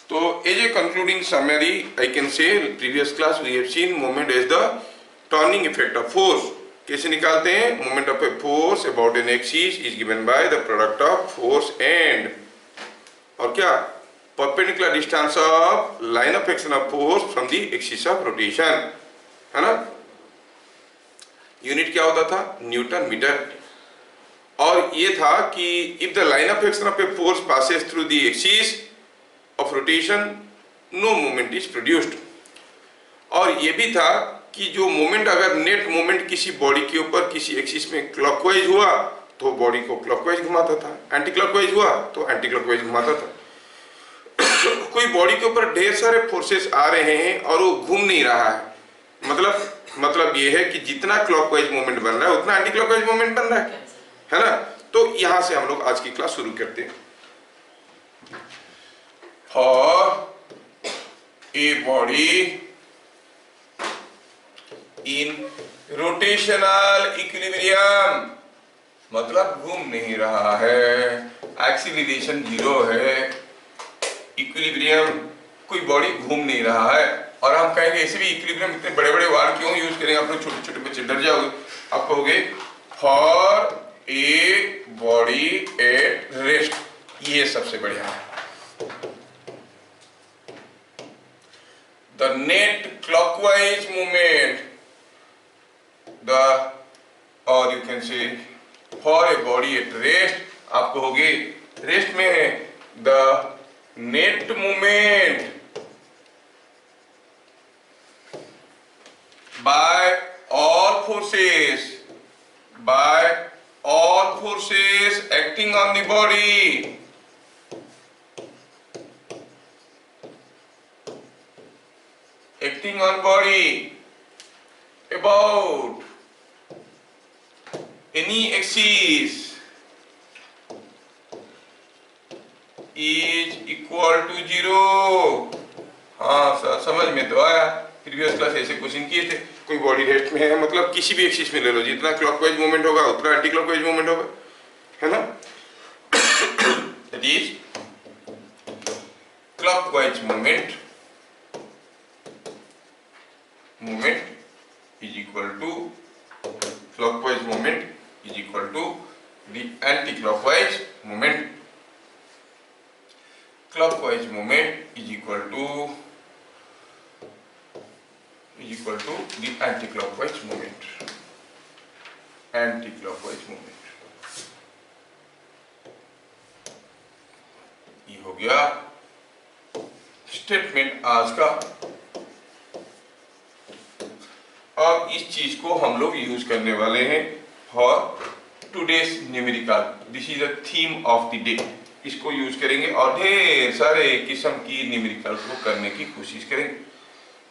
तो as a concluding summary I can say previous class we have seen moment as the turning effect of force. कैसे निकालते हैं? Moment of a force about an axis is given by the product of force and और क्या perpendicular distance of line of action of force from the axis of rotation, है ना। Unit क्या होता था? Newton metre. और ये था कि if the line of action of a force passes through the axis of rotation no moment is produced. और ये भी था कि जो मोमेंट अगर नेट मोमेंट किसी बॉडी के ऊपर किसी एक्सिस में क्लॉकवाइज हुआ तो बॉडी को क्लॉकवाइज घुमाता था, एंटी क्लॉकवाइज हुआ तो एंटी क्लॉकवाइज घुमाता था। कोई बॉडी के ऊपर ढेर सारे फोर्सेस आ रहे हैं और वो घूम नहीं रहा है, मतलब ये है कि जितना क्लॉकवाइज मोमेंट बन रहा है उतना एंटी क्लॉकवाइज मोमेंट बन रहा है ना। तो यहां से हम लोग आज की क्लास शुरू करते हैं। For a body in rotational equilibrium, मतलब घूम नहीं रहा है, एक्सीलरेशन 0 है, इक्विलिब्रियम, कोई बॉडी घूम नहीं रहा है। और हम कहेंगे ऐसे भी इक्विलिब्रियम इतने बड़े बड़े वर्ड क्यों यूज करेंगे? आप लोग छोटे छोटे बच्चे डर जाओगे। आप कहोगे for a body at rest, ये सबसे बढ़िया है। The net clockwise movement the और you can say for a body at rest, आप कहोगे रेस्ट में है the net movement by all forces acting on the body about any axis is equal to 0। हाँ सर, समझ में तो आया। प्रीवियस क्लास ऐसे क्वेश्चन किए थे। कोई बॉडी रेस्ट में है, मतलब किसी भी एक्सिस में ले लो, जितना क्लॉकवाइज मूवमेंट होगा उतना एंटी क्लॉकवाइज मूवमेंट होगा, है ना। That is clockwise movement is equal to clockwise movement is equal to the anti clockwise movement. Clockwise movement is equal to the anti-clockwise movement। ये हो गया स्टेटमेंट आज का। अब इस चीज को हम लोग यूज करने वाले हैं for today's numerical. This is a theme of the day. इसको यूज करेंगे और ढेर सारे किस्म की न्यूमेरिकल को करने की कोशिश करेंगे।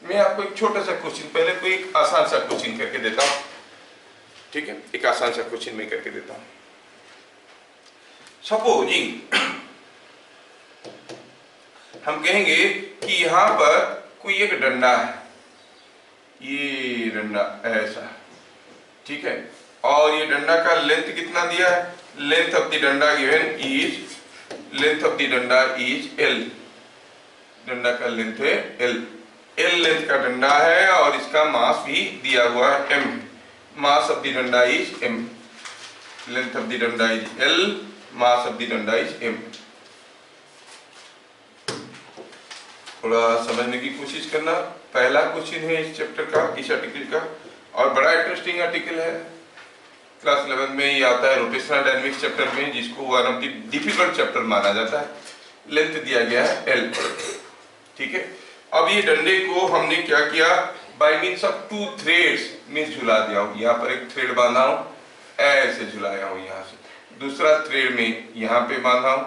मैं आपको एक छोटा सा क्वेश्चन, पहले कोई एक आसान सा क्वेश्चन करके देता हूं, ठीक है। एक आसान सा क्वेश्चन मैं करके देता हूं। सपोजिंग हम कहेंगे कि यहां पर कोई एक डंडा है, ये डंडा ऐसा, ठीक है, और ये डंडा का लेंथ कितना दिया है? लेंथ ऑफ द डंडा गिवन इज L। डंडा का लेंथ है L लेंथ का डंडा है और इसका मास भी दिया हुआ है M। मास ऑफ द डंडा is M। Length of the डंडा is L, mass of the डंडा इज M। थोड़ा समझने की कोशिश करना। पहला क्वेश्चन है इस चैप्टर का, इस आर्टिकल का, और बड़ा इंटरेस्टिंग आर्टिकल है। क्लास 11 में ये आता है रोटेशनल डायनामिक्स चैप्टर में, जिसको one of the difficult chapter माना जाता है। लेंथ दिया गया है L, ठीक है। अब ये डंडे को हमने क्या किया? Bye means of 2 threads means झुला दिया हूं। यहाँ पर एक थ्रेड बांधा हूं, ऐसे झुलाया हूं यहाँ से। दूसरा थ्रेड में यहाँ पे बांधा हूं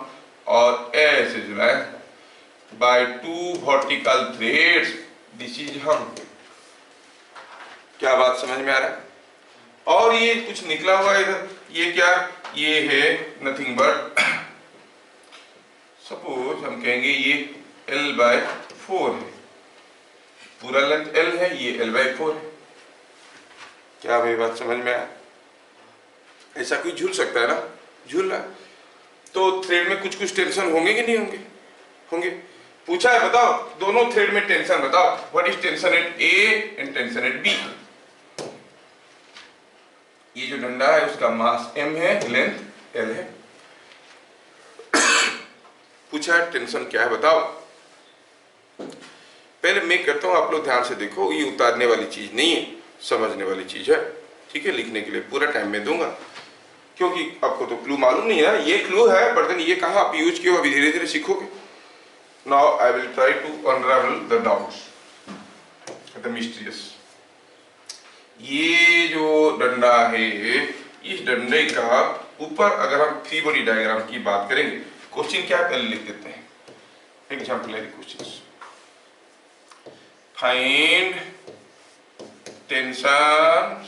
और ऐसे झुलाया। By 2 vertical threads this is हम। क्या बात समझ में आ रहा है? और ये कुछ निकला हुआ है इधर, ये क्या? ये है नथिंग बट, सपोज हम कहेंगे ये L/4 है, पूरा लेंथ L है, ये L/4 है। क्या भाई बात समझ में आया? ऐसा कोई झूल सकता है ना? झूल रहा। तो थ्रेड में कुछ टेंशन होंगे कि नहीं होंगे? होंगे। पूछा है, बताओ दोनों थ्रेड में टेंशन बताओ, what is tension at A and tension at B. ये जो डंडा है उसका मास m है, लेंथ l है। पूछा है टेंशन क्या है बताओ। पहले मैं करता हूं, आप लोग ध्यान से देखो, ये उतारने वाली चीज नहीं है, समझने वाली चीज है, ठीक है। लिखने के लिए पूरा टाइम में दूंगा, क्योंकि आपको तो क्लू मालूम नहीं है, ये क्लू है, पर देन ये कहाँ आप यूज किए अभी धीरे धीरे सीखोगे। Now I will try to unravel the doubts, the mysterious. ये जो डंडा है, इस डंडे का ऊपर अगर हम फ्री बॉडी डायग्राम की बात करेंगे, क्वेश्चन क्या पहले लिख देते हैं, exemplary questions. Find tension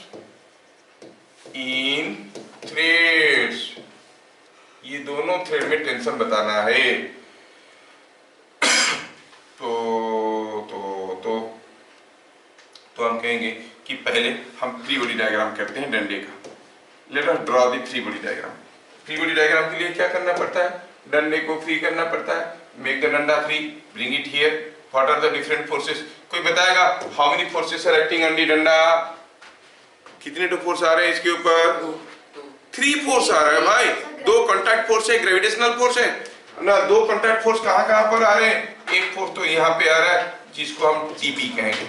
in threads, ये दोनों थ्रेड में टेंशन बताना है। तो हम कहेंगे कि पहले हम फ्री बॉडी डायग्राम करते हैं डंडे का। Let us draw the free body diagram. Free body diagram के लिए क्या करना पड़ता है, डंडे को फ्री करना पड़ता है। मेक द डंडा free, bring it here, what are the different forces. कोई बताएगा how many forces are acting on the डंडा, कितने तो फोर्स आ रहे हैं इसके ऊपर, 3 फोर्स आ रहा है भाई। 2 कांटेक्ट फोर्स है, ग्रेविटेशनल फोर्स है ना। 2 कांटेक्ट फोर्स कहां कहां पर आ रहे हैं, एक फोर्स तो यहाँ पे आ रहा है जिसको हम टीपी कहेंगे,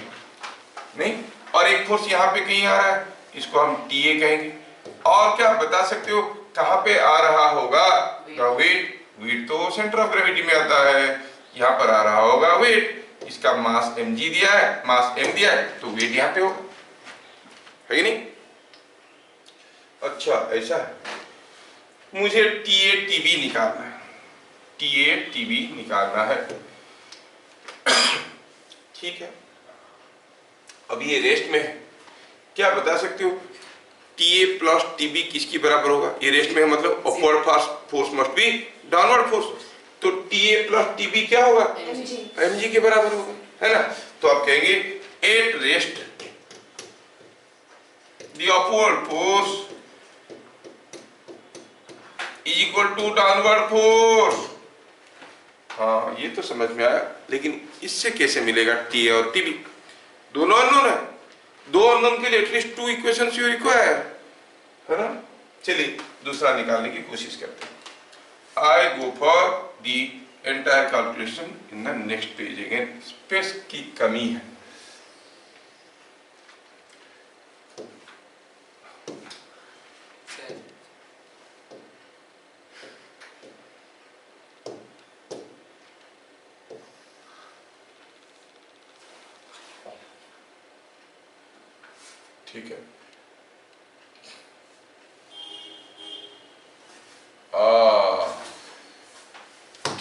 नहीं, और एक फोर्स यहाँ पे कहीं आ रहा है, इसको हम टीए कहेंगे। और क्या बता सकते हो कहां पे आ रहा होगा, वेट। वेट तो सेंटर ऑफ ग्रेविटी में आता है, यहाँ पर आ रहा होगा वेट। इसका मास mg दिया है, मास m दिया है, तो वेट यहाँ पे होगा, है कि नहीं। अच्छा ऐसा है, मुझे TA TB निकालना है, TA TB निकालना है, ठीक है। अब ये रेस्ट में है, क्या बता सकते हो TA प्लस TB किसकी बराबर होगा। ये रेस्ट में है, मतलब upward force must B downward force, तो TA प्लस TB क्या होगा, mg के बराबर होगा, है ना। तो आप कहेंगे at rest the upward force is equal to downward force। हाँ ये तो समझ में आया, लेकिन इससे कैसे मिलेगा TA और TB, दोनों अननोन है। 2 अननोन के लिए एटलीस्ट 2 इक्वेशंस यू रिक्वायर, है ना। चलिए दूसरा निकालने की कोशिश करते हैं। I go for the entire calculation in the next page again. Space की कमी है, ठीक है।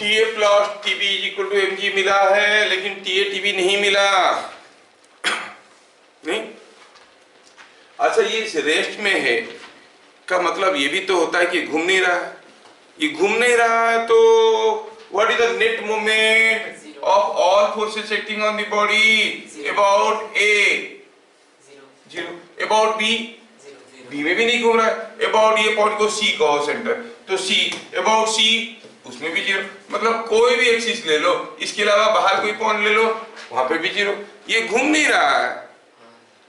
TA plus TB is equal to mg मिला है, लेकिन TA TB नहीं मिला, नहीं। अच्छा ये इस रेस्ट में है का मतलब ये भी तो होता है कि घूम नहीं रहा है। ये घूम नहीं रहा है तो what is the net moment of all forces acting on the body about A, 0। About B, B में भी नहीं घूम रहा है। अबाउट ये पॉइंट को C कहो सेंटर, तो C, अबाउट C उसमें भी 0। मतलब कोई भी एक्सिस ले लो, इसके अलावा बाहर कोई पॉइंट ले लो, वहां पे भी 0। ये घूम नहीं रहा है।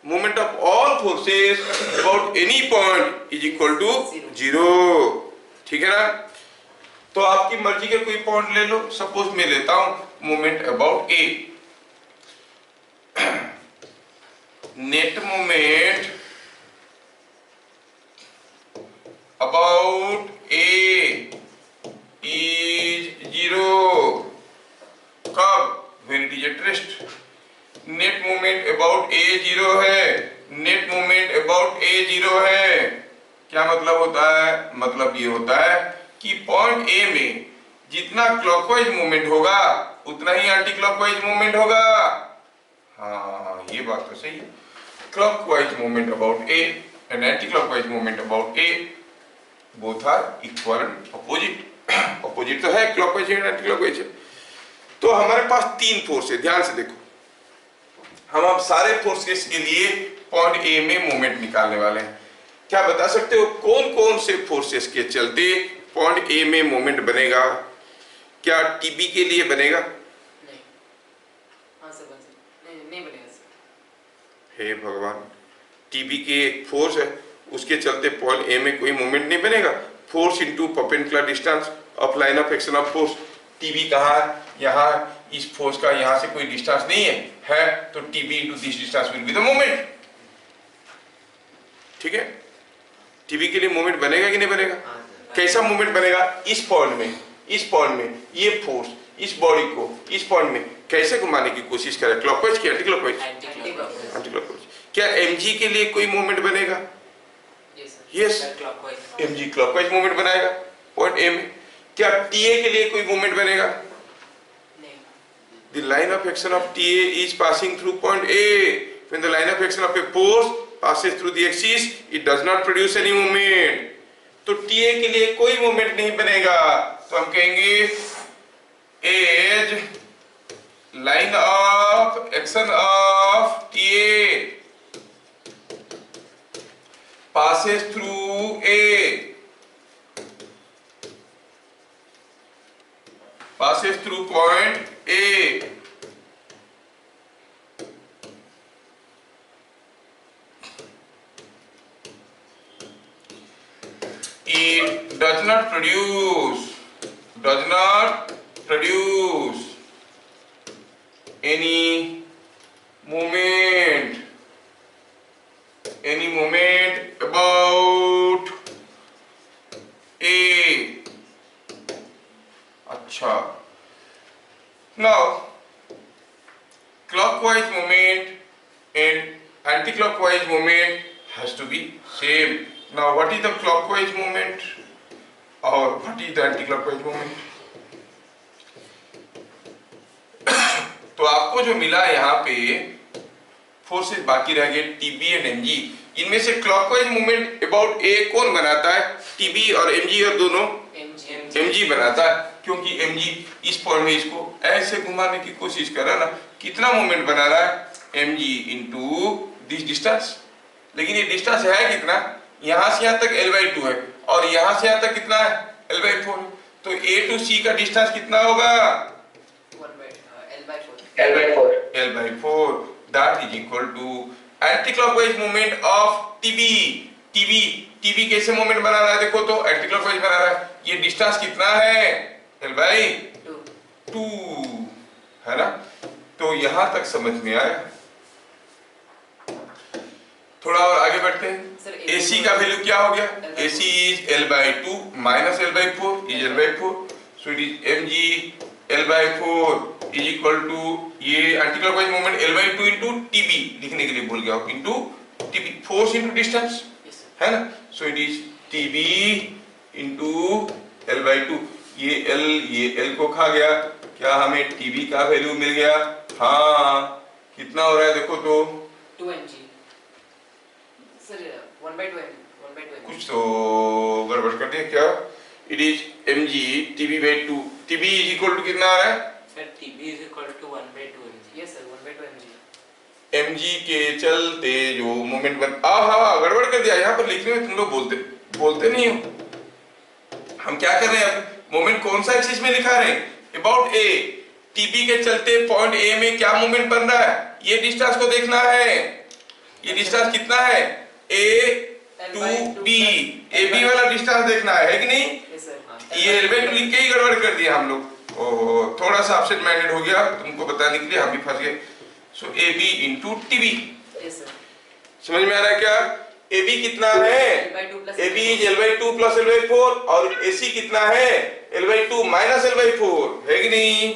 Moment of all forces about any point is equal to 0, ठीक है ना। तो आपकी मर्जी के कोई पॉइंट ले लो, सपोज मैं लेता हूं moment about A। Net moment about A is 0, कब, when it is at rest। Net moment about A 0 है, नेट मोमेंट अबाउट A 0 है। क्या मतलब होता है, मतलब ये होता है कि पॉइंट A में जितना क्लॉकवाइज मूवमेंट होगा उतना ही एंटी क्लॉकवाइज मूवमेंट होगा। हाँ ये बात तो सही है। Clockwise movement about A and anti clockwise movement about A both are equal and opposite. Opposite तो है, क्लॉकवाइज एंड एंटी क्लॉकवाइज है। तो हमारे पास 3 फोर्स है, ध्यान से देखो। हम अब सारे फोर्सेस के लिए पॉइंट A में मोमेंट निकालने वाले हैं। क्या बता सकते हो कौन कौन से फोर्सेस के चलते पॉइंट A में मोमेंट बनेगा। क्या TB के लिए बनेगा, नहीं बनेगा सर। हे भगवान, टीबी के एक फोर्स है, उसके चलते पॉइंट ए में कोई मोमेंट नहीं बनेगा। Force into perpendicular distance of line of action of force. TB कहाँ है? यहाँ। इस फोर्स का यहाँ से कोई डिस्टेंस नहीं है तो TB into this distance will be the moment. ठीक है, टीबी के लिए मोमेंट बनेगा कि नहीं बनेगा? कैसा मोमेंट बनेगा? इस पॉइंट में ये फोर्स इस बॉडी को इस पॉइंट में कैसे घुमाने की कोशिश करे? क्लॉकवाइज की एंटी क्लॉकवाइज? Anti clockwise. क्या एमजी के लिए कोई मूवमेंट बनेगा? यस, एमजी क्लॉकवाइज मूवमेंट बनाएगा पॉइंट ए में। क्या टीए के लिए कोई मूवमेंट बनेगा? The line of action of TA is passing through point A. When the line of action of a force passes through the axis, it does not produce any movement. तो TA के लिए कोई movement नहीं बनेगा, तो हम कहेंगे as line of action of TA passes through A, passes through point A, it does not produce any movement about A. अच्छा, now clockwise movement and anti-clockwise movement has to be same. Now what is the clockwise movement or what is the anti-clockwise movement? तो आपको जो मिला यहाँ पे forces बाकी रह गए टीबी एंड एमजी। इनमें से क्लॉकवाइज मूवमेंट अबाउट ए कौन बनाता है? टीबी और एमजी, और दोनों एमजी बनाता है, क्योंकि एमजी इस पॉइंट में इसको ऐसे घुमाने की कोशिश कर रहा है ना। कितना मोमेंट बना रहा है? MG into this distance. लेकिन ये डिस्टेंस है कितना? यहाँ से यहाँ तक L/2 है और यहाँ से यहाँ तक कितना है? L/4 है। तो A to C का डिस्टेंस कितना होगा? L/4। That is equal to anti-clockwise movement of TB कैसे मोमेंट बना रहा है? देखो तो एंटी क्लॉकवाइज बना रहा है। ये डिस्टेंस कितना है? L/2 है ना। तो यहां तक समझ में आया। थोड़ा और आगे बढ़ते हैं। AC का वैल्यू क्या हो गया? AC is L/2 minus L/4 is L/4, so it is mg L/4 is equal to ये anti clockwise movement L/2 into TB लिखने के लिए भूल गया हूं, into TB, force into distance है ना। So it is TB into L/2। ये L को खा गया। क्या हमें TB का वैल्यू मिल गया? हाँ, कितना हो रहा है देखो तो 2 mg सर, 1/2 mg। कुछ तो गड़बड़ कर दिया क्या? It is mg TB/2। TB is equal to कितना आ रहा है sir? TB is equal to 1/2 mg। Yes sir, 1/2 mg। mg के चलते जो मोमेंट बन गड़बड़ कर दिया। यहाँ पर लिखने में तुम लोग बोलते नहीं हो। हम क्या कर रहे हैं? मोमेंट कौन सा एक्सिस में दिखा रहे हैं? About A. टीबी के चलते पॉइंट ए में क्या मोमेंट बन रहा है? ये डिस्टेंस को देखना है। ये डिस्टेंस कितना है? ए टू बी, ए बी वाला डिस्टेंस देखना है कि नहीं? ये L/2 लिख के ही गड़बड़ कर दिया हम लोग। ओहो, थोड़ा सा अपसेट माइंडेड हो गया, तुमको बताने के लिए हम भी फंस गए। सो ए बी इंटू टीबी। समझ में आ रहा है क्या? ए बी कितना है? A B is L/2 plus L/4 और ए सी कितना है? L/2 माइनस L/4 है कि नहीं?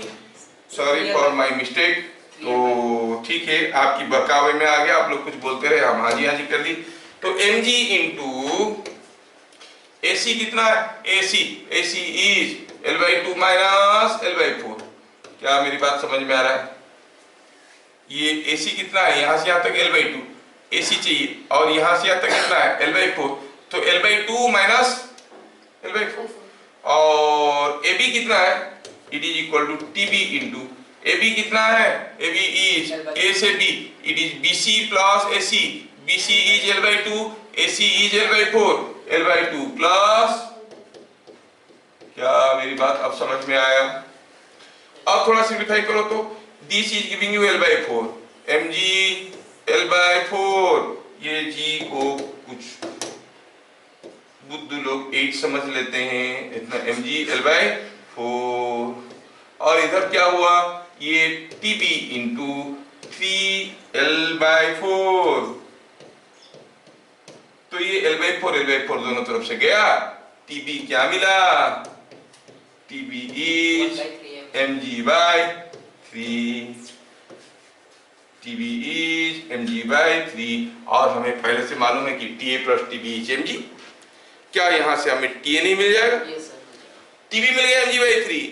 Sorry for my mistake. तो ठीक है, आपकी बहकावे में आ गया, आप लोग कुछ बोलते रहे, हम हाजी हाजी कर दी। तो mg इंटू AC कितना है? AC is L/2 minus L/4। क्या मेरी बात समझ में आ रहा है? ये AC कितना है? यहाँ से यहाँ तक L/2 AC चाहिए और यहाँ से यहाँ तक कितना है? L/4। तो L/2 माइनस L/4 और AB कितना है? It is equal to TB into AB कितना है? AB इज A से B, it is BC plus AC। BC is L/2, AC is L/4, L/2 plus, क्या मेरी बात अब समझ में आया? अब थोड़ा सिंप्लीफाई करो तो this is giving you L/4, mg L/4, ये g को कुछ बुद्धू लोग 8 समझ लेते हैं, इतना mg L/4, और इधर क्या हुआ, ये tb इंटू 3L/4, तो ये L/4 दोनों तरफ से गया, tb क्या मिला, tb is mg/3, tb is mg/3, और हमें पहले से मालूम है कि ta plus tb is mg, क्या यहाँ से हमें ta नहीं मिल जाएगा, Yes sir. tb मिल गया mg/3,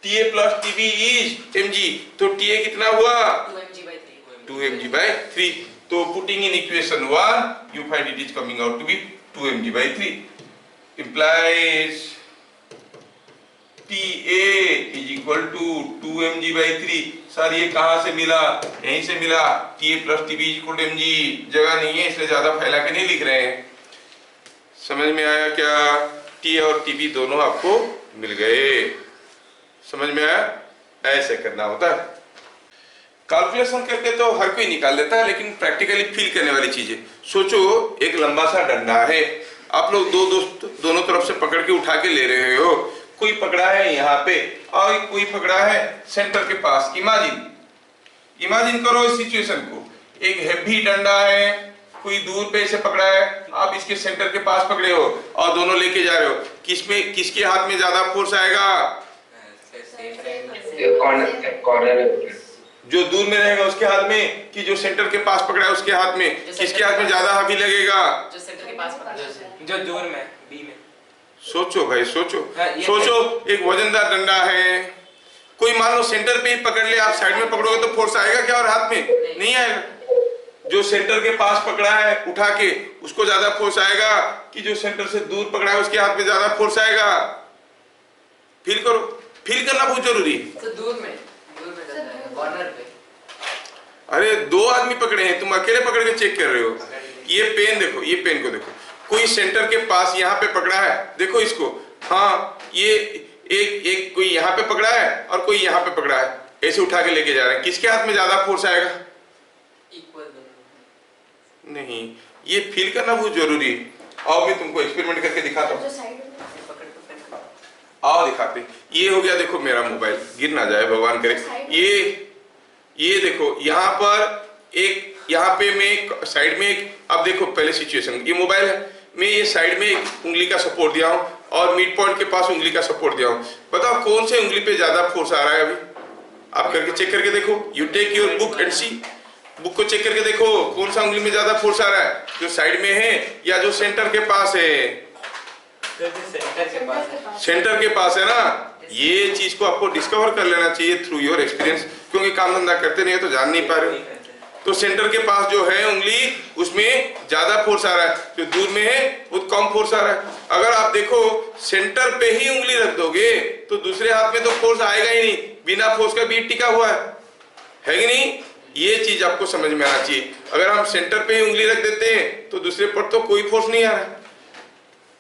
ta plus tb is mg, तो ta कितना हुआ 2 mg/3. 2 mg/3, तो putting in equation 1 you find it is coming out to be 2 mg/3, implies Ta is equal to 2 mg/3। Sir ये कहाँ से मिला, यहीं से मिला, Ta plus tb is equal to mg, जगह नहीं है इसलिए ज्यादा फैला के नहीं लिख रहे हैं, समझ में आया क्या, Ta और tb दोनों आपको मिल गए, समझ में आया, ऐसे करना होता है। कैलकुलेशन करके तो हर कोई निकाल लेता है, लेकिन प्रैक्टिकली फील करने वाली चीज है। सोचो एक लंबा सा डंडा है, आप लोग दो दोस्त दोनों तरफ से पकड़ के उठा के ले रहे हो, कोई पकड़ा है यहाँ पे और कोई पकड़ा है सेंटर के पास। इमेजिन करो इस सिचुएशन को, एक हेवी डंडा है, कोई दूर पे इसे पकड़ा है, आप इसके सेंटर के पास पकड़े हो और दोनों लेके जा रहे हो, किसके हाथ में ज्यादा फोर्स आएगा, कॉर्नर जो दूर में रहेगा उसके हाथ में, कि जो सेंटर के पास पकड़ा है उसके हाथ में, किसके हाथ में ज्यादा हावी लगेगा, जो सेंटर के पास पकड़ा है, जो दूर में बी में। सोचो भाई सोचो, हाँ, एक वजनदार डंडा है, कोई मान लो सेंटर पे ही पकड़ ले, आप साइड में पकड़ोगे तो फोर्स आएगा क्या और हाथ में नहीं आएगा, जो सेंटर के पास पकड़ा है उठा के उसको ज्यादा फोर्स आएगा, कि जो सेंटर से दूर पकड़ा है उसके हाथ में ज्यादा फोर्स आएगा। फील करो, फील करना बहुत जरूरी है। तो दूर में कॉर्नर पे, अरे दो आदमी पकड़े हैं, तुम अकेले पकड़ के चेक कर रहे हो, ये पेन देखो, ये पेन को देखो, कोई सेंटर के पास यहाँ पे पकड़ा है, देखो इसको, हाँ ये एक कोई यहाँ पे पकड़ा है और कोई यहाँ पे पकड़ा है, ऐसे उठा के लेके जा रहे हैं, किसके हाथ में ज्यादा फोर्स आएगा, इक्वल नहीं, ये फील करना बहुत जरूरी है। आओ मैं तुमको एक्सपेरिमेंट करके दिखाता हूँ, आओ दिखाते। ये हो गया, देखो मेरा मोबाइल, गिर ना जाए भगवान करे, ये देखो यहाँ पर एक, यहाँ पे मैं साइड में एक, अब देखो पहले सिचुएशन, ये मोबाइल है, मैं ये साइड में एक उंगली का सपोर्ट दिया हूँ और मिड पॉइंट के पास उंगली का सपोर्ट दिया हूँ, बताओ कौन से उंगली पे ज्यादा फोर्स आ रहा है, अभी आप करके चेक करके देखो, you take your book and see, book को चेक करके देखो कौन सा उंगली में ज्यादा फोर्स आ रहा है, जो साइड में है या जो सेंटर के पास है, सेंटर के पास है ना। ये चीज को आपको डिस्कवर कर लेना चाहिए थ्रू योर एक्सपीरियंस, क्योंकि काम धंधा करते नहीं है तो जान नहीं पा रहे हो। तो सेंटर के पास जो है उंगली, उसमें ज्यादा फोर्स आ रहा है, जो दूर में है बहुत कम फोर्स आ रहा है। अगर आप देखो सेंटर पे ही उंगली रख दोगे तो दूसरे हाथ में तो फोर्स आएगा ही नहीं, बिना फोर्स का बीट टिका हुआ है कि नहीं, ये चीज आपको समझ में आना चाहिए। अगर हम सेंटर पे ही उंगली रख देते हैं तो दूसरे पर तो कोई फोर्स नहीं आ रहा है।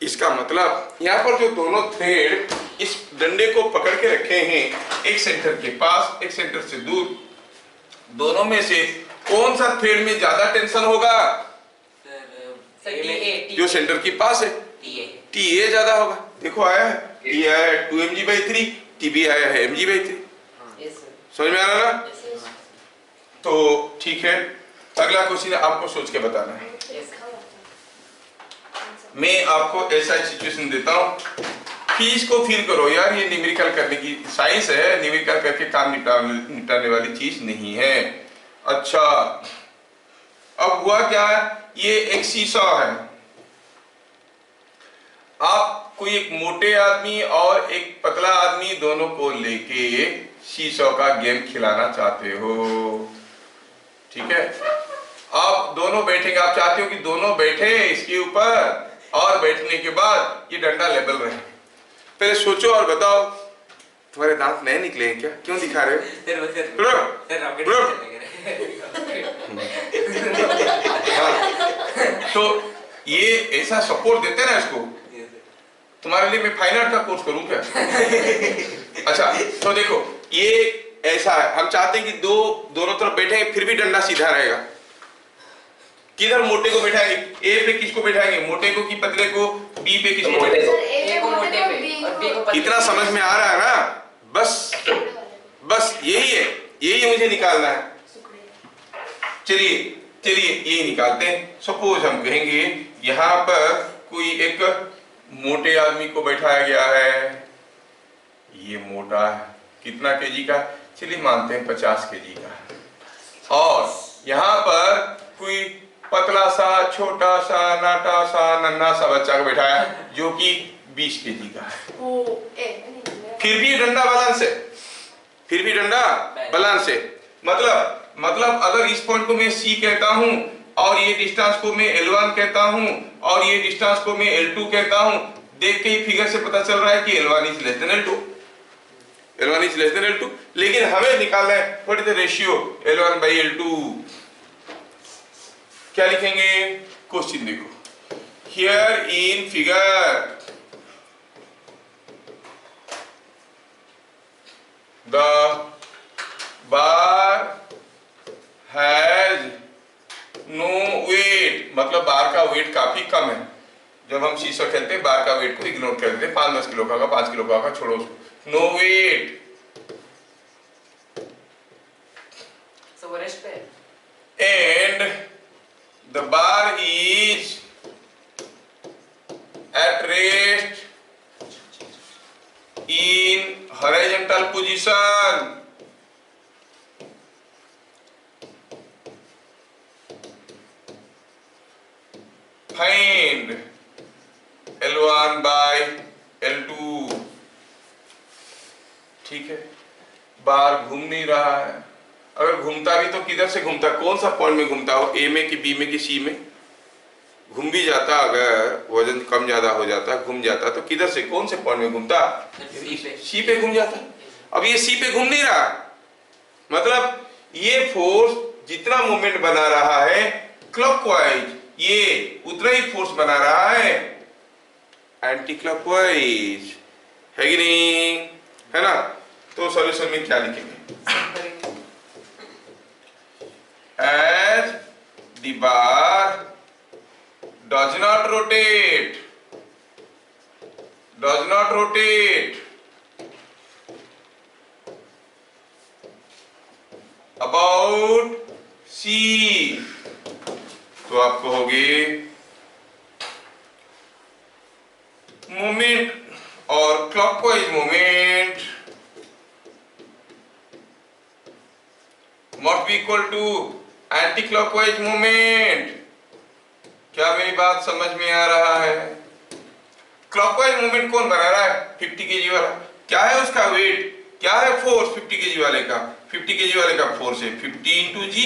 इसका मतलब यहाँ पर जो दोनों थ्रेड इस डंडे को पकड़ के रखे हैं, एक सेंटर के पास एक सेंटर से दूर, दोनों में से कौन सा थ्रेड में ज्यादा टेंशन होगा, जो सेंटर के पास है, TA ज्यादा होगा। देखो आया है, T आया है 2 mg/3, TB आया है mg/3, समझ में आ रहा ना। तो ठीक है, अगला क्वेश्चन आपको सोच के बताना है। मैं आपको ऐसा सिचुएशन देता हूँ, फीस को फील करो यार, ये न्यूमेरिकल करने की साइंस है, न्यूमेरिकल करके काम निपटाने वाली चीज नहीं है। अच्छा अब हुआ क्या, ये एक सीसॉ है, आप कोई एक मोटे आदमी और एक पतला आदमी दोनों को लेके सीसॉ का गेम खिलाना चाहते हो, ठीक है। आप दोनों बैठेंगे, आप चाहते हो कि दोनों बैठे इसके ऊपर और बैठने के बाद ये डंडा लेवल रहे। पहले सोचो और बताओ, तुम्हारे दांत नए निकले हैं क्या, क्यों दिखा रहे हो? तो ये ऐसा सपोर्ट देते ना इसको, तुम्हारे लिए मैं फाइन आर्ट का कोर्स करूं क्या? अच्छा तो देखो, ये ऐसा है, हम चाहते हैं कि दोनों तरफ बैठेंगे फिर भी डंडा सीधा रहेगा। किधर मोटे को बैठाएंगे? ए पे किसको बैठाएंगे? मोटे को कि पतले को? बी पे किसको मोटे बैठाएंगे? को। ए को मोटे पे और बी को पतले। इतना समझ में आ रहा है ना? बस यही है, यही मुझे निकालना है। चलिए यही निकालते हैं। सपोज हम कहेंगे यहाँ पर कोई एक मोटे आदमी को बैठाया गया है, ये मोटा है, कितना केजी का? चलिए मानते हैं 50 केजी का। और यहाँ पर कोई पतला सा, छोटा सा, नाटा सा, नन्हा सा बच्चा को बैठाया जो कि 20 केजी का है। फिर भी डंडा बैलेंस है, फिर भी डंडा बैलेंस है। मतलब अगर इस पॉइंट को मैं C कहता हूं और ये डिस्टेंस को मैं L1 कहता हूं और ये डिस्टेंस को मैं L2 कहता हूं, देख के ही फिगर से पता चल रहा है कि L1 is less than L2, L1 is less than L2। लेकिन हमें निकालना है what is the ratio L1 by L2। क्या लिखेंगे? क्वेश्चन देखो, here in figure the bar has no weight, मतलब बार का वेट काफी कम है। जब हम शीशा खेलते हैं बार का वेट को इग्नोर कर देते हैं, 5-10 किलो का, 5 किलो का, छोड़ो उसको। नो वेट, So वो रेस्ट पे है। and the bar is at rest in horizontal position, find L1 by L2। ठीक है, बार घूम नहीं रहा है। अगर घूमता भी तो किधर से घूमता? कौन सा पॉइंट में घूमता हो? ए में कि बी में कि सी में? घूम भी जाता, अगर वजन कम ज्यादा हो जाता, घूम जाता तो किधर से, कौन से पॉइंट में घूमता? सी पे घूम जाता। अब ये सी पे घूम नहीं रहा, मतलब ये फोर्स जितना मूवमेंट बना रहा है क्लॉकवाइज, ये उतना ही फोर्स बना रहा है एंटी क्लॉकवाइज, है कि नहीं? है ना? तो सॉल्यूशन में क्या लिखेंगे? As the bar does not rotate about C, तो आप कहोगे मोमेंट और clockwise moment must be equal to anti clockwise moment. क्या मेरी बात समझ में आ रहा है? क्लॉकवाइज मोमेंट कौन बना रहा है? 50 केजी वाला। क्या है उसका वेट? क्या है फोर्स 50 केजी वाले का? 50 केजी वाले का फोर्स है 50 इंटू जी।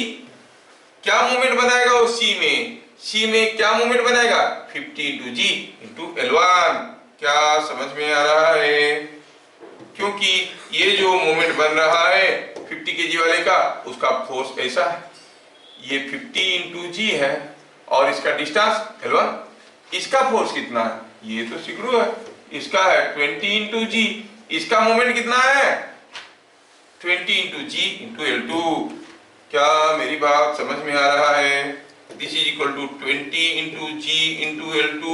क्या मूवमेंट बनाएगा वो सी में? सी में क्या मूवमेंट बनाएगा? 50 इंटू जी इंटू L1। क्या समझ में आ रहा है? क्योंकि ये जो मूवमेंट बन रहा है 50 केजी वाले का, उसका फोर्स ऐसा है, ये 50 इंटू जी है और इसका डिस्टेंस L1। इसका फोर्स कितना है? ये तो सिक्रू है, इसका है 20 इंटू जी। इसका मोमेंट कितना है? 20 इंटू जी इंटू L2। क्या मेरी बात समझ में आ रहा है? This is equal to 20 into g into L2।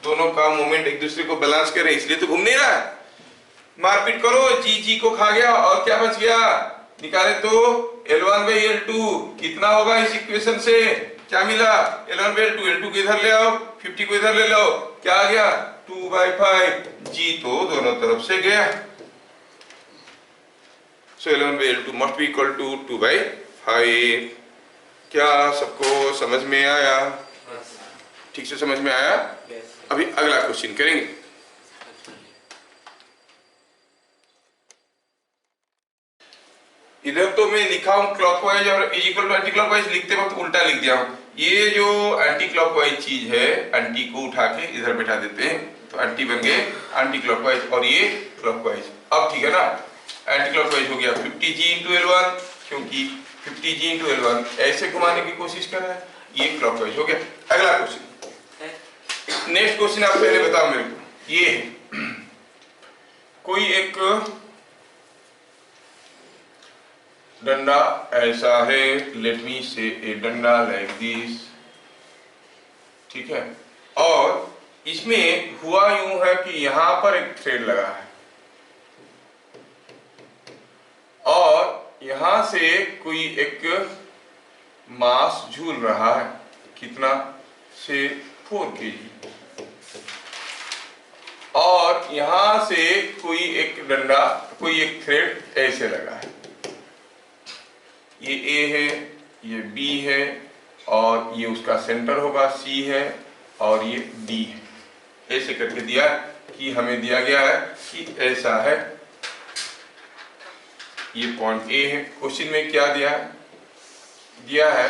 दोनों का मोमेंट एक दूसरे को बैलेंस करे, इसलिए तो घूम नहीं रहा है। मारपीट करो, जी को खा गया और क्या बच गया? निकाले तो L1 by L2 कितना होगा इस इक्वेशन से? क्या मिला? L1 by L2, L2 को इधर ले आओ, 50 को इधर ले लो, क्या आ गया? 2/5। जी तो दोनों तरफ से गया, so L1 by L2 must be equal to 2/5। क्या सबको समझ में आया? ठीक से समझ में आया? अभी अगला क्वेश्चन करेंगे। इधर तो मैं लिखा हूं क्लॉकवाइज और is equal to anti clockwise, लिखते वक्त उल्टा लिख दिया हूं। ये जो एंटी क्लॉकवाइज चीज है, एंटी को उठा के इधर बैठा देते हैं तो एंटी बन गए एंटी क्लॉकवाइज और ये क्लॉकवाइज। अब ठीक है ना? एंटी क्लॉकवाइज हो गया 50 जी इंटू L1, क्योंकि 50 जी इंटू L1 ऐसे घुमाने की कोशिश कर रहा है, ये क्लॉकवाइज हो गया। अगला क्वेश्चन, नेक्स्ट क्वेश्चन आप पहले बताओ मेरे को। ये कोई एक डंडा ऐसा है, लेट मी से ए डंडा लाइक दिस, ठीक है। और इसमें हुआ यूं है कि यहां पर एक थ्रेड लगा है और यहां से कोई एक मास झूल रहा है, कितना से 4 kg, और यहां से कोई एक डंडा, कोई एक थ्रेड ऐसे लगा है। ये ए है, ये बी है, और ये उसका सेंटर होगा सी है, और ये डी है। ऐसे करके दिया कि हमें दिया गया है कि ऐसा है, ये पॉइंट ए है। क्वेश्चन में क्या दिया है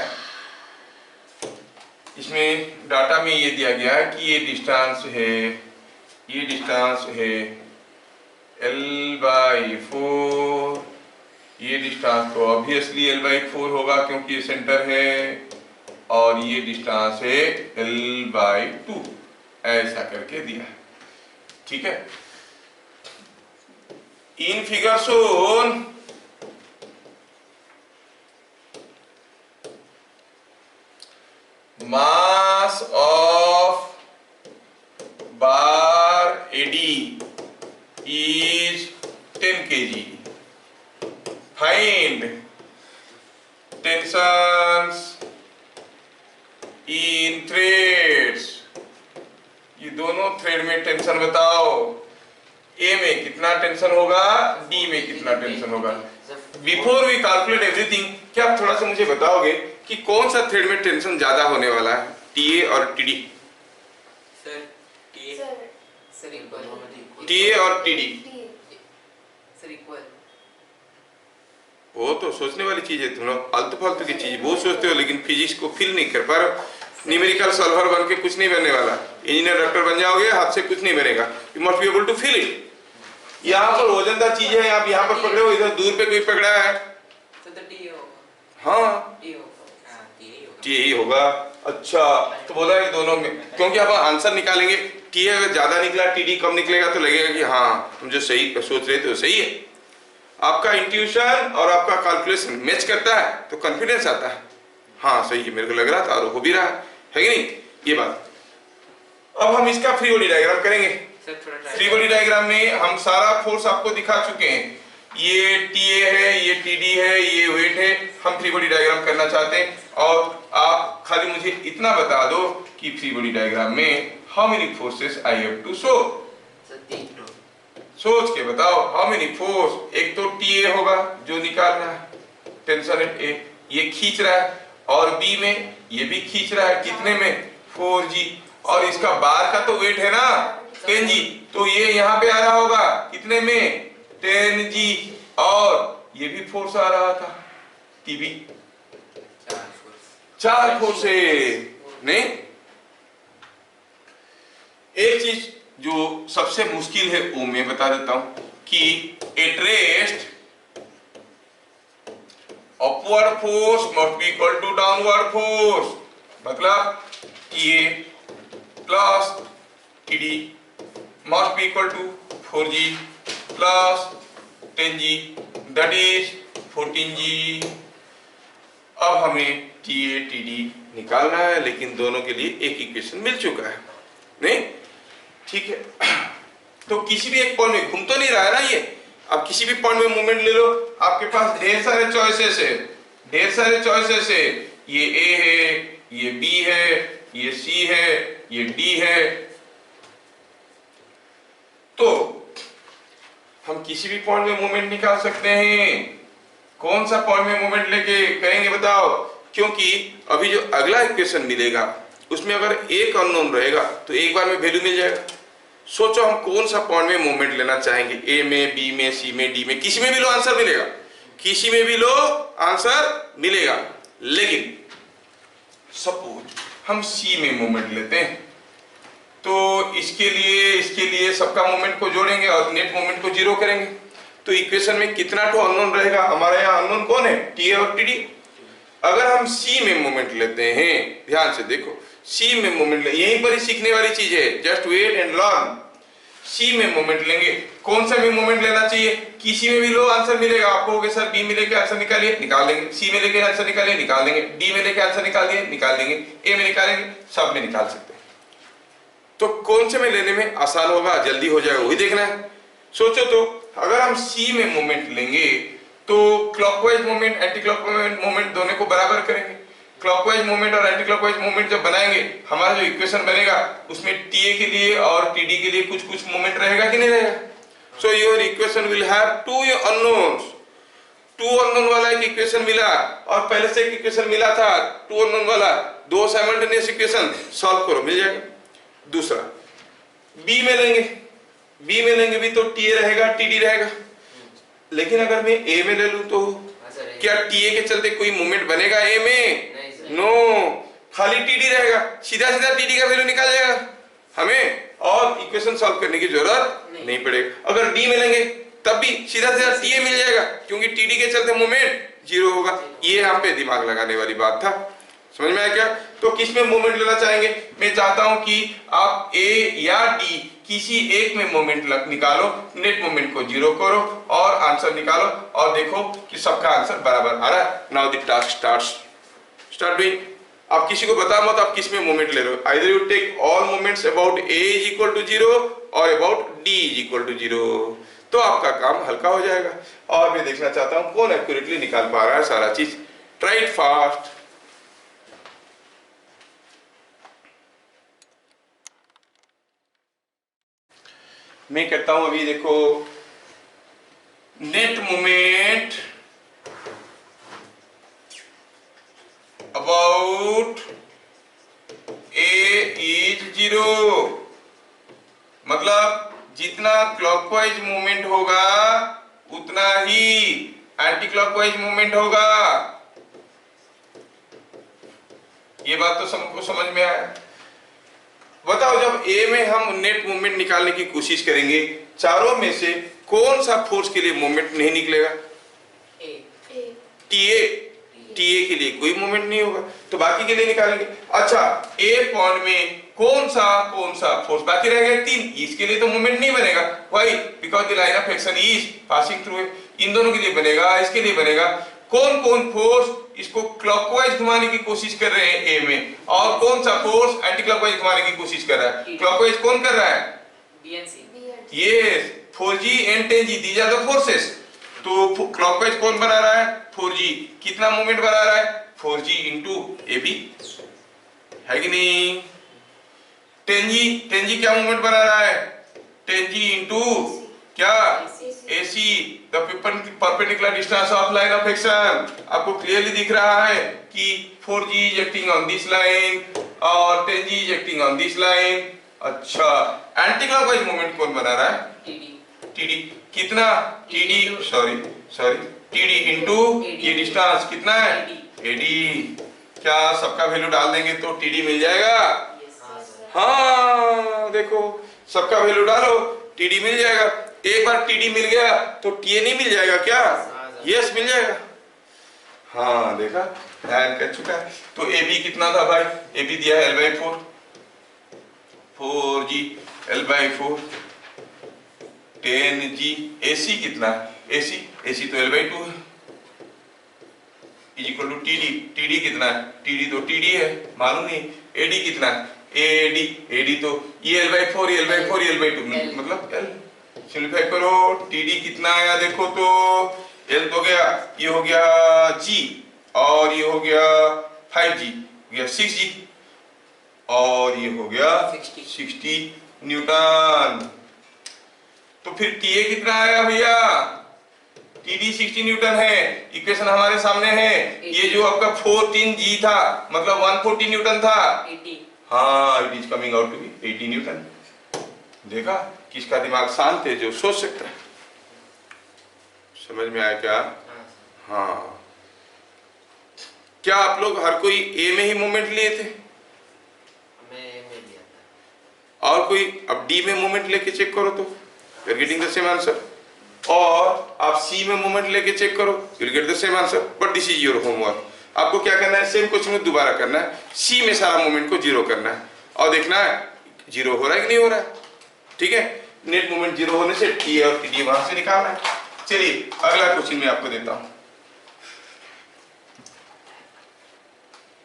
इसमें डाटा में ये दिया गया है कि ये डिस्टेंस है, ये डिस्टेंस है l/4, ये डिस्टेंस तो ऑब्वियसली l/4 होगा क्योंकि ये सेंटर है, और ये डिस्टेंस है l/2, ऐसा करके दिया है, ठीक है। In figure shown mass of bar AD is 10 kg. Find tensions in threads. ये दोनों थ्रेड में टेंशन बताओ। ए में कितना टेंशन होगा, डी में कितना टेंशन होगा। बिफोर वी कैलकुलेट एवरीथिंग, क्या आप थोड़ा सा मुझे बताओगे कि कौन सा थ्रेड में टेंशन ज्यादा होने वाला है, टीए और TD? Sir TA sir equal, TA और टीडी सर इक्वल। वो तो सोचने वाली चीज है, तुम लोग आलतू फालतू की चीज बहुत सोचते हो, लेकिन फिजिक्स को फील नहीं कर पा रहे हो। न्यूमेरिकल सॉल्वर बन के कुछ नहीं बनने वाला, इंजीनियर डॉक्टर बन जाओगे, हाथ से कुछ नहीं बनेगा। You must be able to feel it. यहाँ पर वजनदार चीज है, आप यहाँ पर पकड़े हो, इधर दूर पे कोई पकड़ा है, तो टी होगा। हाँ टी होगा, हाँ टी ही होगा। अच्छा, तो बोला है दोनों में, क्योंकि आप आंसर निकालेंगे, टी अगर ज्यादा निकला, टीडी कम निकलेगा, तो लगेगा कि हाँ हम जो सही सोच रहे थे वो सही है। आपका इंट्यूशन और आपका कैलकुलेशन मैच करता है तो कॉन्फिडेंस आता है, हाँ सही है, मेरे को लग रहा था और हो भी रहा है कि नहीं, ये बात। अब हम इसका फ्री बॉडी डायग्राम करेंगे। फ्री बॉडी डायग्राम में हम सारा फोर्स आपको दिखा चुके हैं, ये टीए है, ये टीडी है, ये वेट है। हम फ्री बॉडी डायग्राम करना चाहते हैं, और आप खाली मुझे इतना बता दो कि फ्री बॉडी डायग्राम में how many forces I have to show. सोच के बताओ, हाउ मेनी फोर्स। एक तो टीए होगा जो निकालना है, टेंशन है ए, ये खींच रहा है, और बी में ये भी खींच रहा है, कितने में 4g, और इसका बार का तो वेट है ना 10g, तो ये यहाँ पे आ रहा होगा कितने में 10g, और ये भी फोर्स आ रहा था टीबी, 4 फोर्स नहीं। एक चीज जो सबसे मुश्किल है वो मैं बता देता हूं कि at rest upward force must be equal to downward force, मतलब TA plus TD must be equal to 4g plus 10g, that is 14g। अब हमें TA TD निकालना है, लेकिन दोनों के लिए एक इक्वेशन मिल चुका है, नहीं ठीक है। तो किसी भी एक पॉइंट में घूम तो नहीं रहा है ना ये, अब किसी भी पॉइंट में मूवमेंट ले लो, आपके पास ढेर सारे चॉइसेस है, ढेर सारे चॉइसेस है। ये A है, ये B है, ये C है, ये D है। तो हम किसी भी पॉइंट में मूवमेंट निकाल सकते हैं। कौन सा पॉइंट में मूवमेंट लेके करेंगे बताओ, क्योंकि अभी जो अगला इक्वेशन मिलेगा उसमें अगर एक अननोन रहेगा तो एक बार में वैल्यू मिल जाएगा। सोचो हम कौन सा पॉइंट में मूवमेंट लेना चाहेंगे, ए में, बी में, सी में, डी में, किसी में भी लो आंसर मिलेगा, किसी में भी लो आंसर मिलेगा। लेकिन सपोज हम सी में मूवमेंट लेते हैं, तो इसके लिए सबका मोमेंट को जोड़ेंगे और नेट मोमेंट को जीरो करेंगे, तो इक्वेशन में कितना तो अननोन रहेगा। हमारे यहाँ अननोन कौन है, टीए और टीडी। अगर हम सी में मोमेंट लेते हैं, ध्यान से देखो, सी में मोमेंट यहीं पर ही सीखने वाली चीज है, जस्ट वेट एंड लर्न। सी में मोमेंट लेंगे। कौन सा में मोमेंट लेना चाहिए? किसी में भी लो आंसर मिलेगा आपको, होगे सर बी में लेके आंसर निकालिए, निकाल देंगे। सी में लेके आंसर निकालिए, निकाल देंगे। डी में लेके आंसर निकालिए, निकाल देंगे। ए में निकालेंगे, सब में निकाल सकते हैं। तो कौन से में लेने में आसान होगा, जल्दी हो जाएगा, वही देखना है। सोचो तो अगर हम सी में मोमेंट लेंगे तो clockwise moment anti clockwise moment दोनों को बराबर करेंगे। क्लॉकवाइज मोमेंट और एंटी क्लॉकवाइज मोमेंट जब बनाएंगे, हमारा जो इक्वेशन बनेगा उसमें टीए के लिए और टीडी के लिए कुछ कुछ मोमेंट रहेगा कि नहीं रहेगा? So your equation will have two unknowns. Two unknown वाला एक इक्वेशन मिला और पहले से एक इक्वेशन मिला था टू अननोन वाला, दो साइमल्टेनियस इक्वेशन सॉल्व करो, मिल जाएगा। दूसरा बी में लेंगे, बी में लेंगे भी तो टीए रहेगा, टीडी रहेगा। लेकिन अगर मैं ए में ले लूं तो क्या टीए के चलते कोई मूवमेंट बनेगा ए में? नो, खाली टीडी रहेगा, सीधा सीधा टीडी का वैल्यू निकाल जाएगा हमें, और इक्वेशन सॉल्व करने की जरूरत नहीं पड़ेगा। अगर डी में लेंगे तब भी सीधा सीधा टीए मिल जाएगा, क्योंकि टीडी के चलते मूवमेंट जीरो होगा। ये यहाँ पे दिमाग लगाने वाली बात था, समझ में आया क्या? तो किस में मूवमेंट लेना चाहेंगे? मैं चाहता हूं कि आप ए या डी किसी एक में मोमेंट निकालो, नेट मोमेंट को जीरो करो और आंसर निकालो, और देखो कि सबका आंसर बराबर आ रहा है। Now the task start doing. आप किसी को बता मत आप किस में मोमेंट ले रहे हो। Either you take all moments about A is equal to zero और about D is equal to zero, तो आपका काम हल्का हो जाएगा। और मैं देखना चाहता हूं कौन एक्यूरेटली निकाल पा रहा है सारा चीज। Try it fast. मैं कहता हूं अभी देखो, net moment about A is zero, मतलब जितना क्लॉकवाइज मूवमेंट होगा उतना ही एंटी क्लॉकवाइज मूवमेंट होगा। ये बात तो सबको समझ में आया? बताओ, जब ए में हम नेट मूवमेंट निकालने की कोशिश करेंगे, चारों में से कौन सा फोर्स के लिए मूवमेंट नहीं निकलेगा? टीए। टीए के लिए कोई मूवमेंट नहीं होगा, तो बाकी के लिए निकालेंगे। अच्छा, ए पॉइंट में कौन सा फोर्स बाकी रहेगा? 3। इसके लिए तो मूवमेंट नहीं बनेगा। Why? Because the line of action is passing through. इन दोनों के लिए बनेगा, इसके लिए बनेगा। कौन कौन फोर्स इसको क्लॉकवाइज घुमाने की कोशिश कर रहे हैं ए में, और कौन सा फोर्स एंटी क्लॉकवाइज घुमाने की कोशिश कर रहा है? क्लॉकवाइज कौन कर रहा है? Yes, 4G and 10G, these are the forces. तो क्लॉकवाइज कौन बना रहा है? 4G। कितना मूवमेंट बना रहा है? 4G इंटू AB, है कि नहीं? 10G क्या मूवमेंट बना रहा है? 10G इंटू क्या? AC, the perpendicular distance of line of action. आपको क्लियरली दिख रहा है कि 4G is acting on this line और 10G is acting on this line. अच्छा, एंटी क्लॉकवाइज मूवमेंट कौन बना रहा है? TD। कितना? TD इंटू ये डिस्टेंस कितना है? AD। क्या सबका वैल्यू डाल देंगे तो TD मिल जाएगा? हाँ, देखो सबका वैल्यू डालो, TD मिल जाएगा। एक बार TD मिल गया तो TA नहीं मिल जाएगा क्या? यस, मिल जाएगा। हाँ, देखा, ध्यान कर चुका है। तो AB कितना था भाई? AB दिया है L/4, 4G L/4, 10G। AC कितना? AC तो L/2 है, इज इक्वल टू TD कितना है? TD तो TD है, मालूम नहीं। AD कितना है? AD तो ये L/4, ये L/4, ये L/2, मतलब L। सिंपलीफाई करो, TD कितना आया देखो तो, L तो गया, ये हो गया G, और ये हो गया 5G, हो गया 6G, और ये हो गया 60 न्यूटन। तो फिर TA कितना आया भैया? TD 60 न्यूटन है। इक्वेशन हमारे सामने है। ये जो आपका 14G था, मतलब 140 न्यूटन था। हाँ, it is coming out to be 80 newton. देखा, किसका दिमाग शांत है जो सोच सकता है। समझ में आया क्या? हाँ। क्या आप लोग हर कोई ए में ही मूवमेंट लिए थे? और कोई अब डी में मूवमेंट लेके चेक करो तो यू आर गेटिंग द सेम आंसर, और आप सी में मूवमेंट लेके चेक करो you will get the same answer. But this is your homework. आपको क्या करना है? सेम क्वेश्चन में दोबारा करना है, सी में सारा मूवमेंट को जीरो करना है और देखना है जीरो हो रहा है कि नहीं हो रहा है। ठीक है, नेट मोमेंट 0 होने से टी और टी वहां से निकालना है। चलिए अगला क्वेश्चन मैं आपको देता हूं।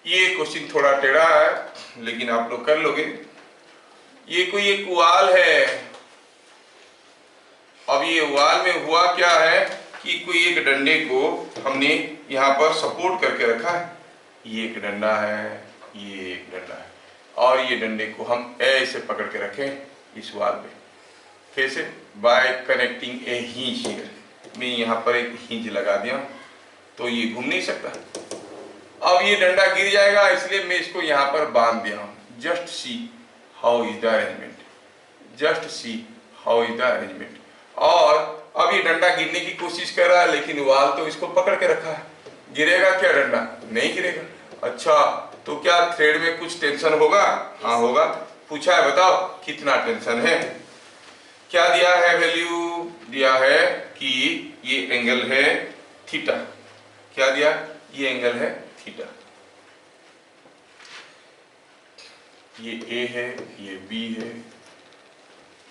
ये क्वेश्चन थोड़ा टेढ़ा है लेकिन आप लोग कर लोगे। ये कोई एक वाल है। अब ये वाल में हुआ क्या है कि कोई एक डंडे को हमने यहाँ पर सपोर्ट करके रखा है। ये एक डंडा है, ये एक डंडा है, और ये डंडे को हम ऐसे पकड़ के रखें इस वाल पे। कैसे? Bye connecting A hinge here. मैं यहाँ पर एक हिंज लगा दिया तो ये घूम नहीं सकता। अब ये डंडा गिर जाएगा, इसलिए मैं इसको यहाँ पर बांध दिया हूँ। Just see how is the arrangement, just see how is the arrangement. और अब ये डंडा गिरने की कोशिश कर रहा है लेकिन वाल तो इसको पकड़ के रखा है। गिरेगा क्या डंडा? नहीं गिरेगा। अच्छा, तो क्या थ्रेड में कुछ टेंशन होगा? हाँ होगा। पूछा है बताओ कितना टेंशन है। क्या दिया है? वैल्यू दिया है कि ये एंगल है थीटा। क्या दिया? ये एंगल है थीटा। ये ए है, ये बी है।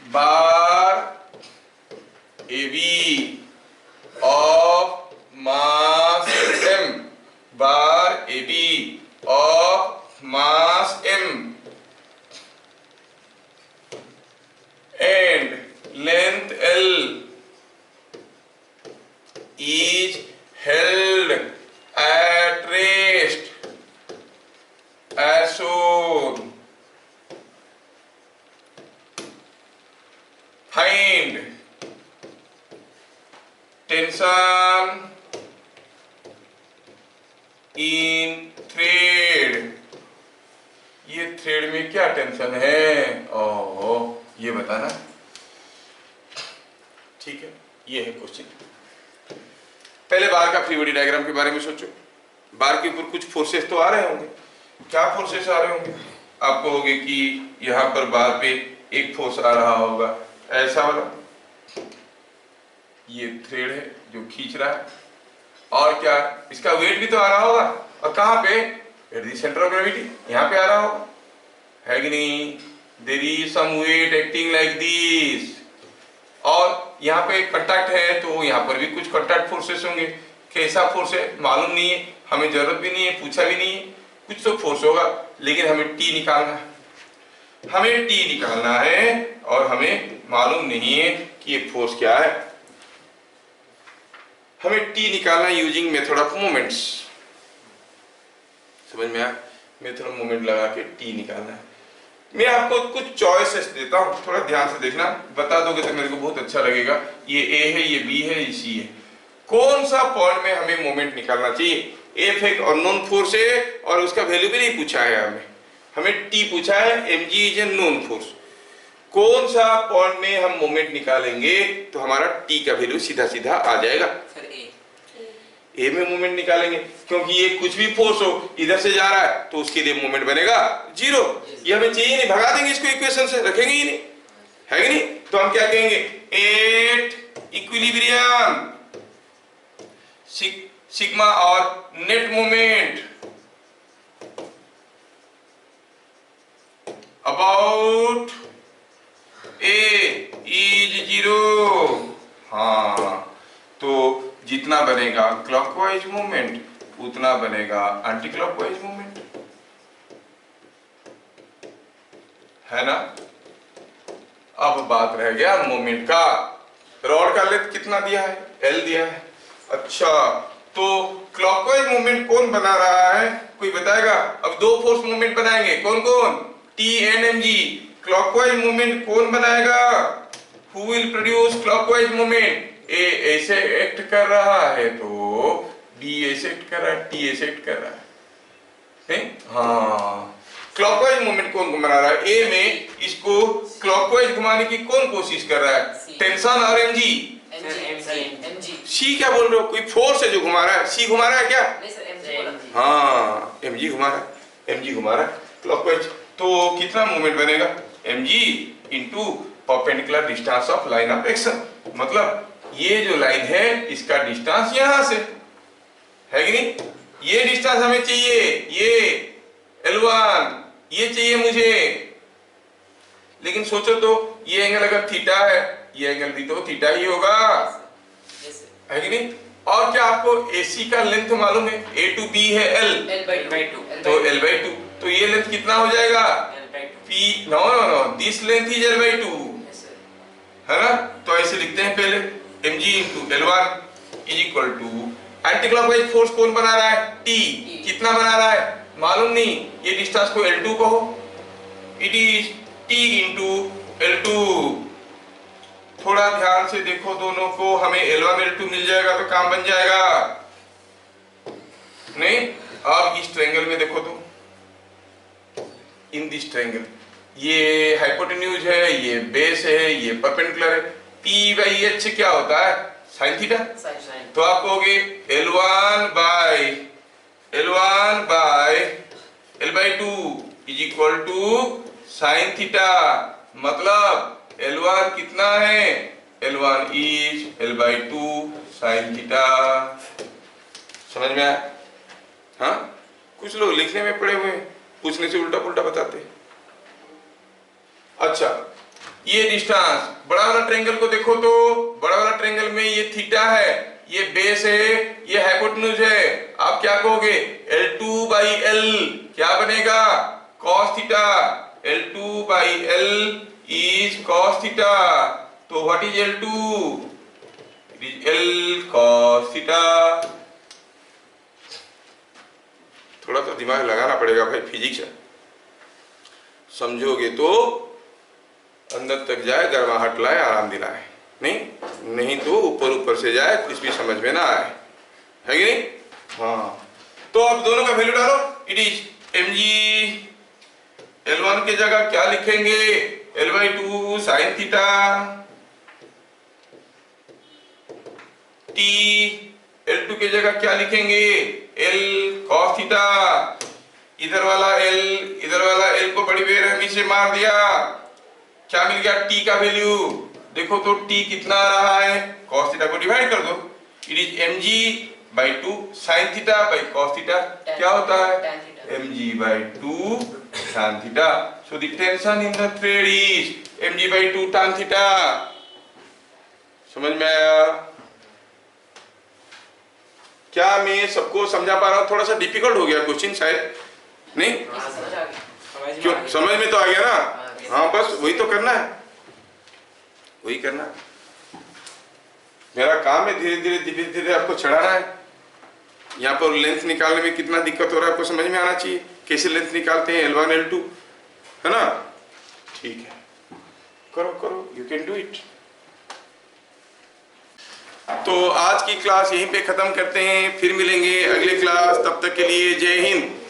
Bar A B of mass m, bar A B of mass m and length L is held at rest as shown. Find tension in thread. ये थ्रेड में क्या टेंशन है? ओहो, ये बताना। ठीक है, ये है क्वेश्चन। पहले बार का फ्री बॉडी डायग्राम के बारे में सोचो। बार के ऊपर कुछ फोर्सेस तो आ रहे होंगे। क्या फोर्सेस आ रहे होंगे? आपको होगे कि यहाँ पर बार पे एक फोर्स आ रहा होगा, ऐसा वाला। ये थ्रेड है जो खींच रहा है, और क्या इसका वेट भी तो आ रहा होगा। और कहाँ पे? At the centre of gravity, यहाँ पे आ रहा होगा, है कि नहीं? There is some weight acting like this. और यहाँ पे कांटेक्ट है तो यहाँ पर भी कुछ कांटेक्ट फोर्सेस होंगे। कैसा फोर्स है मालूम नहीं है, हमें जरूरत भी नहीं है, पूछा भी नहीं है। कुछ तो फोर्स होगा, लेकिन हमें टी निकालना है। हमें टी निकालना है और हमें मालूम नहीं है कि ये फोर्स क्या है। हमें टी निकालना है यूजिंग मेथड ऑफ मोमेंट्स। समझ में आया? मेथड ऑफ मोमेंट लगा के टी निकालना है। मैं आपको कुछ चॉइसेस देता हूं, थोड़ा ध्यान से देखना। बता दोगे तो मेरे को बहुत अच्छा लगेगा। ये ए है, ये बी है, ये सी है। कौन सा पॉइंट में हमें मोमेंट निकालना चाहिए? एफ एक अननोन फोर्स है और उसका वैल्यू भी नहीं पूछा है हमें टी पूछा है। mg is a known force. कौन सा पॉइंट में हम मोमेंट निकालेंगे तो हमारा टी का वैल्यू सीधा सीधा आ जाएगा? सर ए में मोमेंट निकालेंगे, क्योंकि ये कुछ भी फोर्स हो इधर से जा रहा है तो उसके लिए मोमेंट बनेगा 0। ये हमें चाहिए नहीं, भगा देंगे इसको इक्वेशन से, रखेंगे ही नहीं, है कि नहीं? तो हम क्या कहेंगे? एट इक्विलिब्रियम सिग्मा और net moment about A is 0। हाँ, तो जितना बनेगा क्लॉकवाइज मूवमेंट उतना बनेगा एंटी क्लॉकवाइज मूवमेंट, है ना? अब बात रह गया मोमेंट का। रॉड का लेंथ कितना दिया है? L दिया है। अच्छा, तो क्लॉकवाइज मूवमेंट कौन बना रहा है? कोई बताएगा? अब दो फोर्स मूवमेंट बनाएंगे, कौन कौन? T and mg। Clockwise movement कौन बनाएगा? Who will produce clockwise movement? ए ऐसे एक्ट कर रहा है तो बी ऐसे एक्ट कर रहा है, टी ऐसे एक्ट कर रहा है। हाँ, क्लॉकवाइज मूवमेंट कौन बना रहा है? ए में इसको क्लॉकवाइज घुमाने की कौन कोशिश कर रहा है? टेंशन और एमजी। सी क्या बोल रहे हो? कोई फोर्स है जो घुमा रहा है? सी घुमा रहा है क्या? हाँ, एमजी घुमा रहा है, एमजी घुमा रहा है क्लॉकवाइज। तो कितना मूवमेंट बनेगा? mg into perpendicular distance of line of action. मतलब ये जो लाइन है इसका डिस्टेंस यहां से, है कि नहीं? ये डिस्टेंस हमें चाहिए, ये L1 ये चाहिए मुझे। लेकिन सोचो तो ये एंगल अगर थीटा है, ये एंगल भी तो थीटा ही होगा, Yes sir. है कि नहीं? और क्या आपको AC का लेंथ मालूम है? A to B है L, L/2. तो L/2, तो ये लेंथ कितना हो जाएगा? L/2. P, no, this length is L/2, Yes sir. है ना? तो ऐसे लिखते हैं पहले, mg into L1 is equal to anti clockwise force कौन बना रहा है? T, कितना बना रहा है मालूम नहीं, ये डिस्टेंस को L2 कहो, it is T into L2। थोड़ा ध्यान से देखो दोनों को, हमें L1 L2 मिल जाएगा तो काम बन जाएगा नहीं? अब इस ट्रायंगल में देखो तो, इन दिस ट्रायंगल, ये हाइपोटेन्यूज है, ये बेस है, ये परपेंडिकुलर है, P/H क्या होता है? Sine theta. Sin. तो आप कहोगे L1 by L/2 is equal to sine theta, मतलब L1 कितना है? L1 is L/2 sine theta. समझ में आया? हाँ, कुछ लोग लिखने में पड़े हुए, पूछने से उल्टा पुल्टा बताते। अच्छा, ये डिस्टेंस, बड़ा वाला ट्रायंगल को देखो तो, बड़ा वाला ट्रायंगल में ये थीटा है, ये बेस है, ये हाइपोटेन्यूज है, आप क्या कहोगे? L2/L क्या बनेगा? cos theta. L2/L is cos theta, तो what is L2? It is L cos theta. थोड़ा तो दिमाग लगाना पड़ेगा भाई, फिजिक्स है, समझोगे तो अंदर तक जाए, गर्माहट लाए, आराम दिलाए, नहीं तो ऊपर ऊपर से जाए, कुछ भी समझ में ना आए, है कि नहीं? हाँ, तो अब दोनों का वैल्यू डालो, इट इज mg, L1 के जगह क्या लिखेंगे? L/2 sine theta, T L2 के जगह क्या लिखेंगे? L cos थीटा, इधर वाला L को बड़ी बेरहमी से मार दिया, क्या मिल गया? T का वैल्यू देखो तो, T कितना आ रहा है? cos थीटा को डिवाइड कर दो, it is mg/2 sin theta by cos theta, क्या होता है? Tan theta. mg/2 tan theta. So the tension in the thread is mg/2 tan theta. समझ में आया? क्या मैं सबको समझा पा रहा हूँ? थोड़ा सा डिफिकल्ट हो गया क्वेश्चन शायद, नहीं? हाँ, समझ आ गया। क्यों, समझ में तो आ गया ना? हाँ, हाँ, बस वही तो करना है, वही करना है। मेरा काम है धीरे धीरे आपको चढ़ाना है। यहाँ पर लेंथ निकालने में कितना दिक्कत हो रहा है आपको समझ में आना चाहिए, कैसे लेंथ निकालते हैं L1 L2, है ना? ठीक है, करो, यू कैन डू इट। तो आज की क्लास यहीं पे खत्म करते हैं, फिर मिलेंगे अगले क्लास, तब तक के लिए जय हिंद।